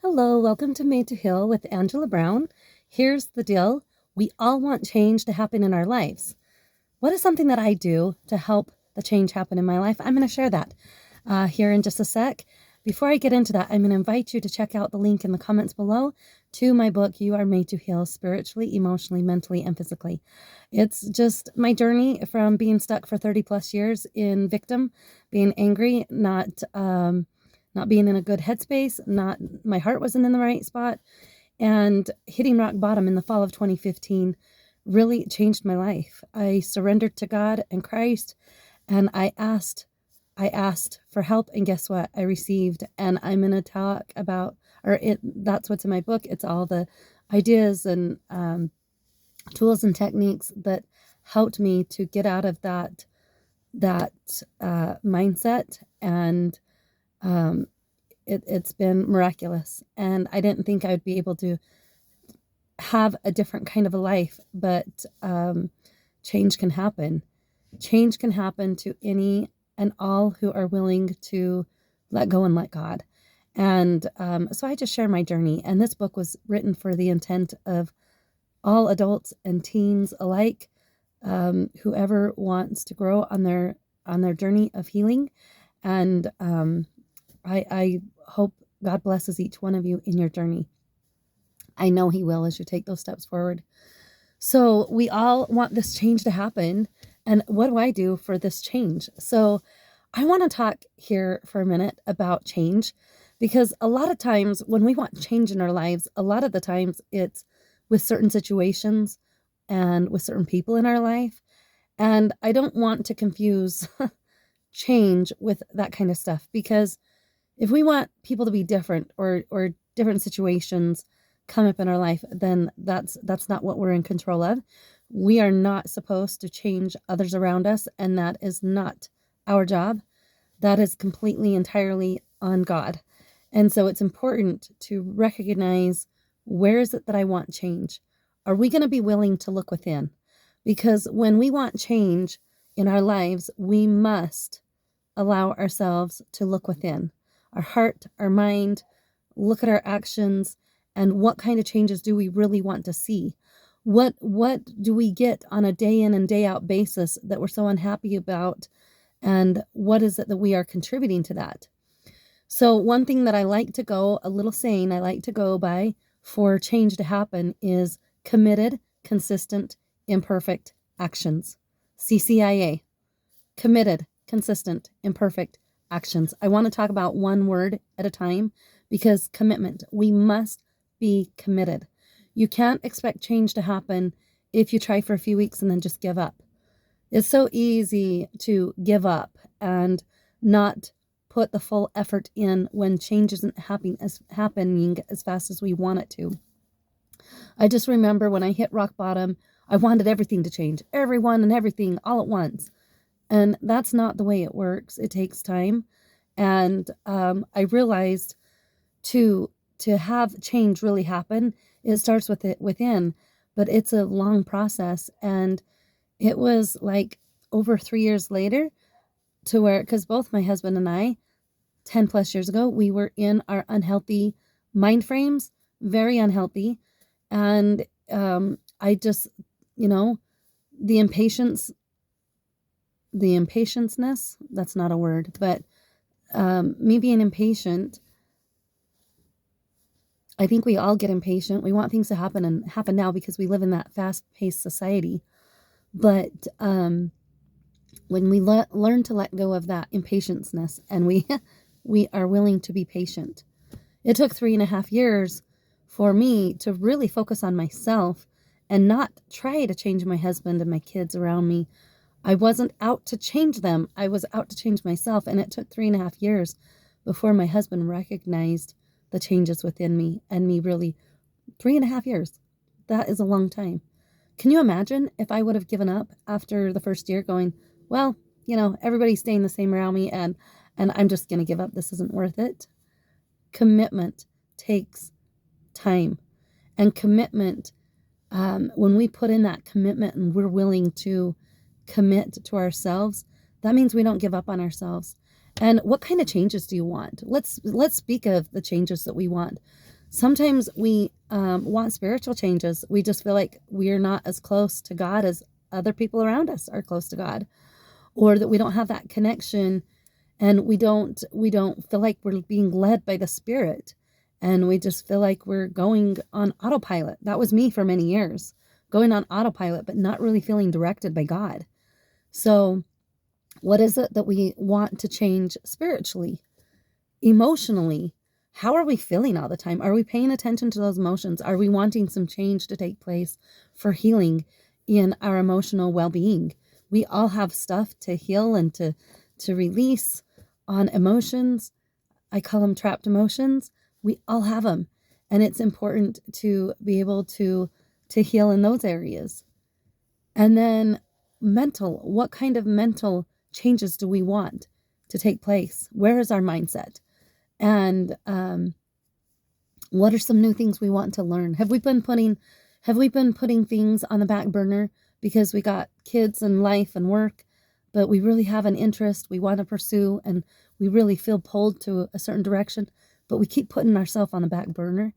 Hello, welcome to Made to Heal with Angela Brown. Here's the deal. We all want change to happen in our lives. What is something that I do to help the change happen in my life? I'm going to share that here in just a sec. Before I get into that, I'm going to invite you to check out the link in the comments below to my book, You Are Made to Heal Spiritually, Emotionally, Mentally, and Physically. It's just my journey from being stuck for 30 plus years in victim, being angry, not being in a good headspace, my heart wasn't in the right spot, and hitting rock bottom in the fall of 2015 really changed my life. I surrendered to God and Christ, and I asked for help, and guess what? I received. And I'm going to talk about, that's what's in my book. It's all the ideas and tools and techniques that helped me to get out of that mindset. And it's been miraculous. And I didn't think I would be able to have a different kind of a life, but change can happen. Change can happen to any and all who are willing to let go and let God. And so I just share my journey. And this book was written for the intent of all adults and teens alike, whoever wants to grow on their journey of healing. And I hope God blesses each one of you in your journey. I know He will as you take those steps forward. So we all want this change to happen. And what do I do for this change? So I want to talk here for a minute about change, because a lot of times when we want change in our lives, a lot of the times it's with certain situations and with certain people in our life. And I don't want to confuse change with that kind of stuff, because if we want people to be different or different situations come up in our life, then that's not what we're in control of. We are not supposed to change others around us, and that is not our job. That is completely, entirely on God. And so it's important to recognize, where is it that I want change? Are we going to be willing to look within? Because when we want change in our lives, we must allow ourselves to look within our heart, our mind, look at our actions, and what kind of changes do we really want to see? What do we get on a day in and day out basis that we're so unhappy about? And what is it that we are contributing to that? So one thing that I like to go, a little saying I like to go by for change to happen is committed, consistent, imperfect actions. CCIA. Committed, consistent, imperfect actions. I want to talk about one word at a time, because commitment. We must be committed. You can't expect change to happen if you try for a few weeks and then just give up. It's so easy to give up and not put the full effort in when change isn't happening as fast as we want it to. I just remember when I hit rock bottom, I wanted everything to change, everyone and everything all at once. And that's not the way it works. It takes time. And I realized to have change really happen, it starts with it within, but it's a long process. And it was like over 3 years later, to where, because both my husband and I, 10 plus years ago, we were in our unhealthy mind frames, very unhealthy. And I just, the impatienceness, that's not a word, but me being impatient, I think we all get impatient. We want things to happen and happen now, because we live in that fast-paced society. But when we learn to let go of that impatienceness, and we are willing to be patient. It took 3.5 years for me to really focus on myself and not try to change my husband and my kids around me. I wasn't out to change them. I was out to change myself. And it took 3.5 years before my husband recognized the changes within me, and me really 3.5 years. That is a long time. Can you imagine if I would have given up after the first year, going, well, everybody's staying the same around me, and I'm just going to give up. This isn't worth it. Commitment takes time. And commitment, when we put in that commitment and we're willing to commit to ourselves, that means we don't give up on ourselves. And what kind of changes do you want? Let's speak of the changes that we want. Sometimes we want spiritual changes. We just feel like we're not as close to God as other people around us are close to God, or that we don't have that connection, and we don't feel like we're being led by the Spirit, and we just feel like we're going on autopilot. That was me for many years, going on autopilot, but not really feeling directed by God. So what is it that we want to change spiritually, emotionally? How are we feeling all the time? Are we paying attention to those emotions? Are we wanting some change to take place for healing in our emotional well-being? We all have stuff to heal and to release on emotions. I call them trapped emotions. We all have them. And it's important to be able to heal in those areas. And then mental, what kind of mental changes do we want to take place? Where is our mindset? And what are some new things we want to learn? Have we been putting things on the back burner because we got kids and life and work, but we really have an interest we want to pursue, and we really feel pulled to a certain direction, but we keep putting ourselves on the back burner?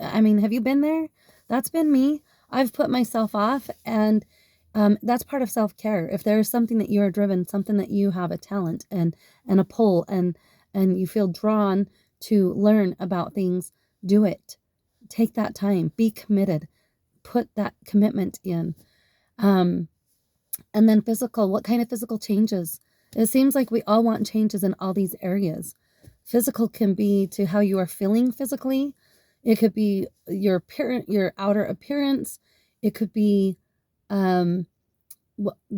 Have you been there? That's been me. I've put myself off, and that's part of self-care. If there is something that you are driven, something that you have a talent and a pull, and you feel drawn to learn about things, do it. Take that time. Be committed. Put that commitment in. And then physical. What kind of physical changes? It seems like we all want changes in all these areas. Physical can be to how you are feeling physically. It could be your outer appearance. It could be the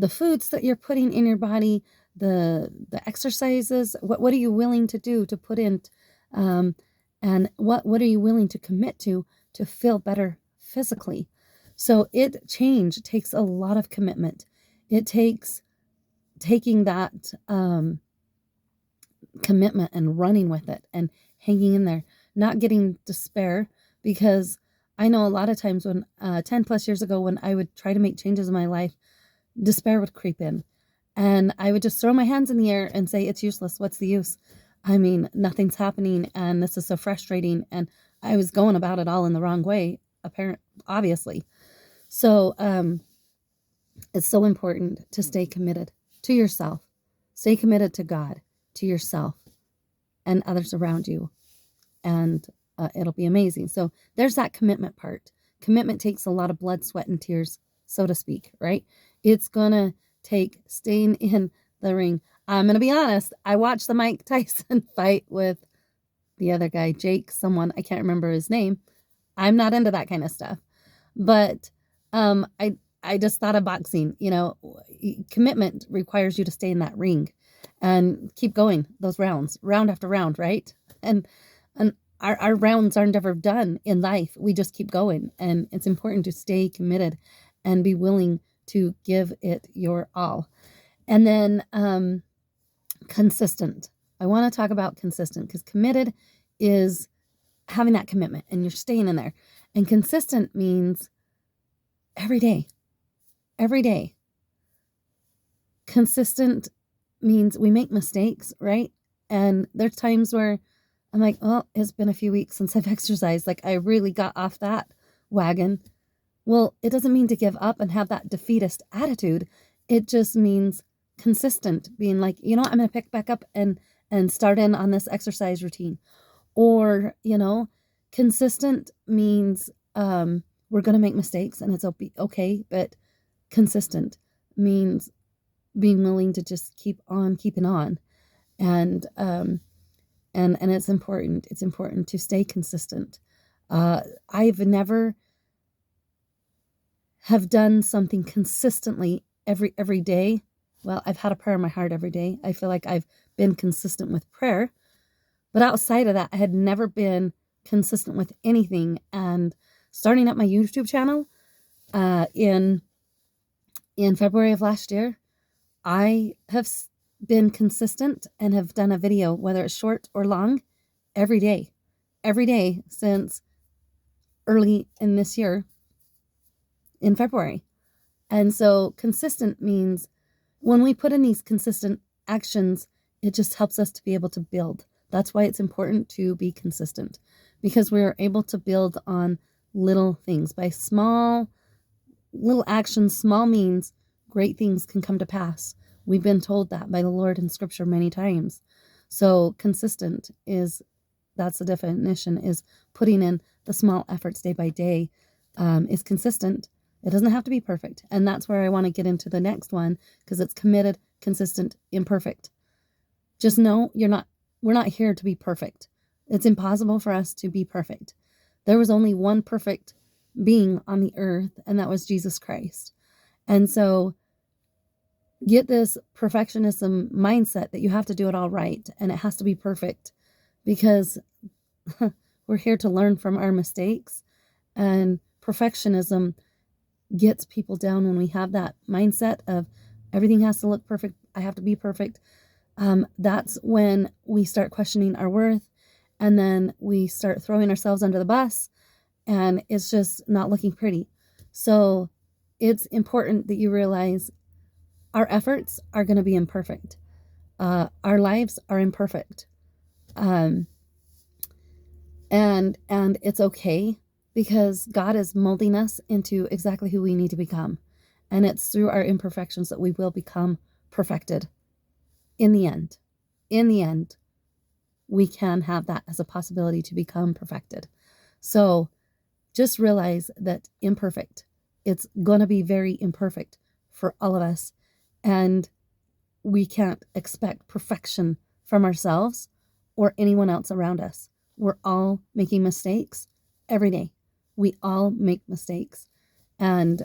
foods that you're putting in your body, the exercises. What are you willing to do to put in, and what are you willing to commit to feel better physically? So change takes a lot of commitment. It takes taking that commitment and running with it and hanging in there, not getting despair, because I know a lot of times when 10 plus years ago, when I would try to make changes in my life, despair would creep in, and I would just throw my hands in the air and say, it's useless. What's the use? I mean, nothing's happening, and this is so frustrating. And I was going about it all in the wrong way, obviously. So it's so important to stay committed to yourself, stay committed to God, to yourself, and others around you, and it'll be amazing. So there's that commitment part. Commitment takes a lot of blood, sweat, and tears, so to speak, right? It's gonna take staying in the ring. I'm gonna be honest. I watched the Mike Tyson fight with the other guy, Jake, someone, I can't remember his name. I'm not into that kind of stuff. But I just thought of boxing. Commitment requires you to stay in that ring and keep going those rounds, round after round, right? And our rounds aren't ever done in life. We just keep going, and it's important to stay committed and be willing to give it your all. And then consistent. I want to talk about consistent, because committed is having that commitment and you're staying in there. And consistent means every day. Every day. Consistent means we make mistakes, right? And there's times where I'm like, oh, it's been a few weeks since I've exercised. Like, I really got off that wagon. Well, it doesn't mean to give up and have that defeatist attitude. It just means consistent, being like, I'm going to pick back up and start in on this exercise routine. Or, consistent means we're going to make mistakes, and it's okay, but consistent means being willing to just keep on keeping on. And it's important. It's important to stay consistent. I've never have done something consistently every day. Well, I've had a prayer in my heart every day. I feel like I've been consistent with prayer. But outside of that, I had never been consistent with anything. And starting up my YouTube channel in February of last year, I have been consistent and have done a video, whether it's short or long, every day since early in this year in February. And so consistent means when we put in these consistent actions, it just helps us to be able to build That's why it's important to be consistent, because we're able to build on little things. By small little actions, small means, great things can come to pass. We've been told that by the Lord in scripture many times. So consistent that's the definition, is putting in the small efforts day by day, is consistent. It doesn't have to be perfect. And that's where I want to get into the next one, because it's committed, consistent, imperfect. Just know we're not here to be perfect. It's impossible for us to be perfect. There was only one perfect being on the earth, and that was Jesus Christ. And so get this perfectionism mindset that you have to do it all right and it has to be perfect, because we're here to learn from our mistakes. And perfectionism gets people down when we have that mindset of everything has to look perfect. I have to be perfect. That's when we start questioning our worth, and then we start throwing ourselves under the bus, and it's just not looking pretty. So it's important that you realize our efforts are going to be imperfect. Our lives are imperfect. And it's okay, because God is molding us into exactly who we need to become. And it's through our imperfections that we will become perfected in the end. In the end, we can have that as a possibility to become perfected. So just realize that imperfect, it's going to be very imperfect for all of us. And we can't expect perfection from ourselves or anyone else around us. We're all making mistakes every day. We all make mistakes, and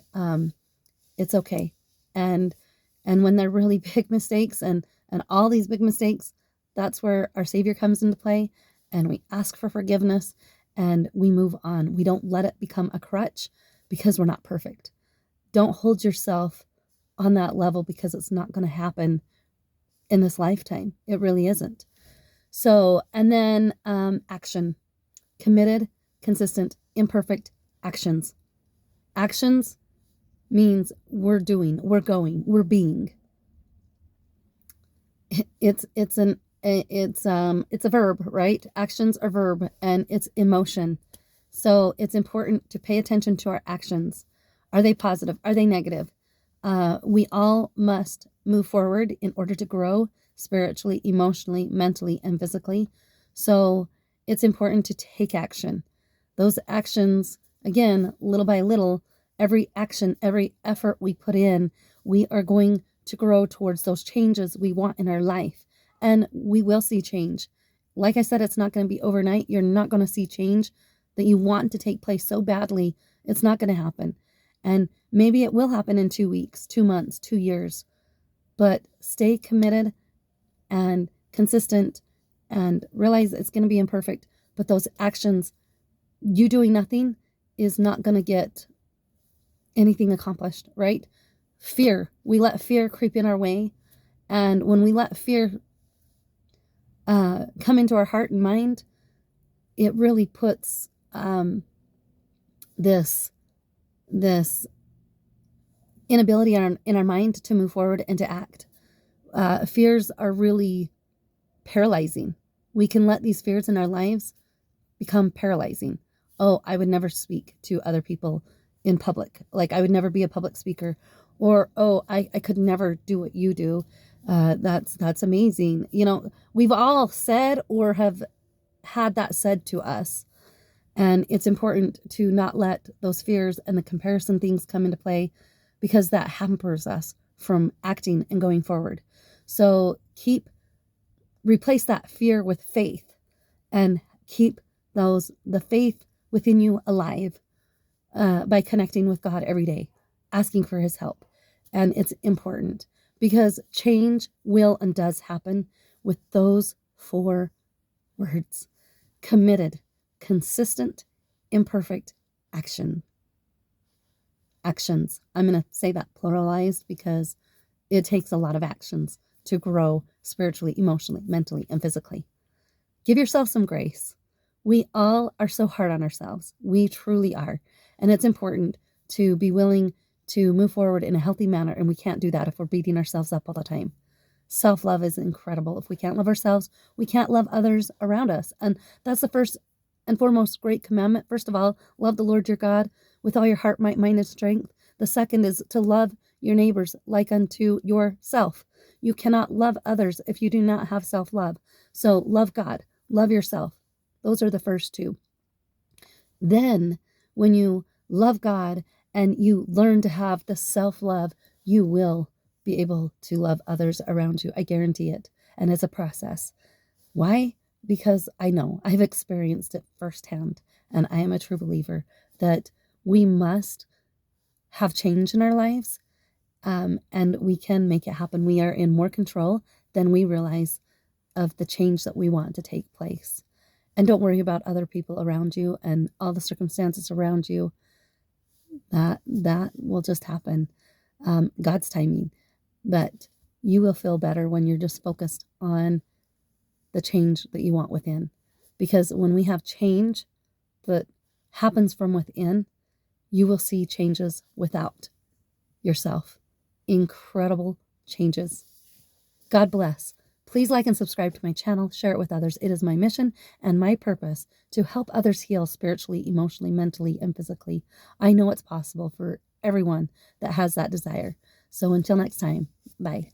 it's okay. And when they're really big mistakes, and all these big mistakes, that's where our Savior comes into play, and we ask for forgiveness and we move on. We don't let it become a crutch, because we're not perfect. Don't hold yourself on that level, because it's not going to happen in this lifetime. It really isn't. So, and then action. Committed, consistent, imperfect actions. Actions means we're doing, we're going, we're being. It's a verb, right? Actions are verb, and it's emotion. So it's important to pay attention to our actions. Are they positive? Are they negative? We all must move forward in order to grow spiritually, emotionally, mentally, and physically. So it's important to take action. Those actions, again, little by little, every action, every effort we put in, we are going to grow towards those changes we want in our life. And we will see change. Like I said, it's not going to be overnight. You're not going to see change that you want to take place so badly. It's not going to happen. And maybe it will happen in 2 weeks, 2 months, 2 years. But stay committed and consistent, and realize it's going to be imperfect. But those actions, you doing nothing, is not going to get anything accomplished, right? Fear. We let fear creep in our way. And when we let fear come into our heart and mind, it really puts this inability in our mind to move forward and to act. Fears are really paralyzing. We can let these fears in our lives become paralyzing. Oh, I would never speak to other people in public. Like, I would never be a public speaker. Or, oh, I could never do what you do. That's amazing. You know, we've all said or have had that said to us. And it's important to not let those fears and the comparison things come into play, because that hampers us from acting and going forward. So replace that fear with faith, and keep the faith within you alive by connecting with God every day, asking for his help. And it's important, because change will and does happen with those 4 words: committed, consistent, imperfect, action. Actions. I'm going to say that pluralized, because it takes a lot of actions to grow spiritually, emotionally, mentally, and physically. Give yourself some grace. We all are so hard on ourselves. We truly are. And it's important to be willing to move forward in a healthy manner. And we can't do that if we're beating ourselves up all the time. Self-love is incredible. If we can't love ourselves, we can't love others around us. And that's the first and foremost great commandment. First of all, love the Lord your God with all your heart, might, mind, and strength. The second is to love your neighbors like unto yourself. You cannot love others if you do not have self-love. So love God, love yourself. Those are the first two. Then when you love God and you learn to have the self-love, you will be able to love others around you. I guarantee it. And it's a process. Why? Because I know I've experienced it firsthand, and I am a true believer that we must have change in our lives, and we can make it happen. We are in more control than we realize of the change that we want to take place. And don't worry about other people around you and all the circumstances around you. That will just happen. God's timing. But you will feel better when you're just focused on the change that you want within. Because when we have change that happens from within, you will see changes without yourself. Incredible changes. God bless. Please like and subscribe to my channel. Share it with others. It is my mission and my purpose to help others heal spiritually, emotionally, mentally, and physically. I know it's possible for everyone that has that desire. So until next time, bye.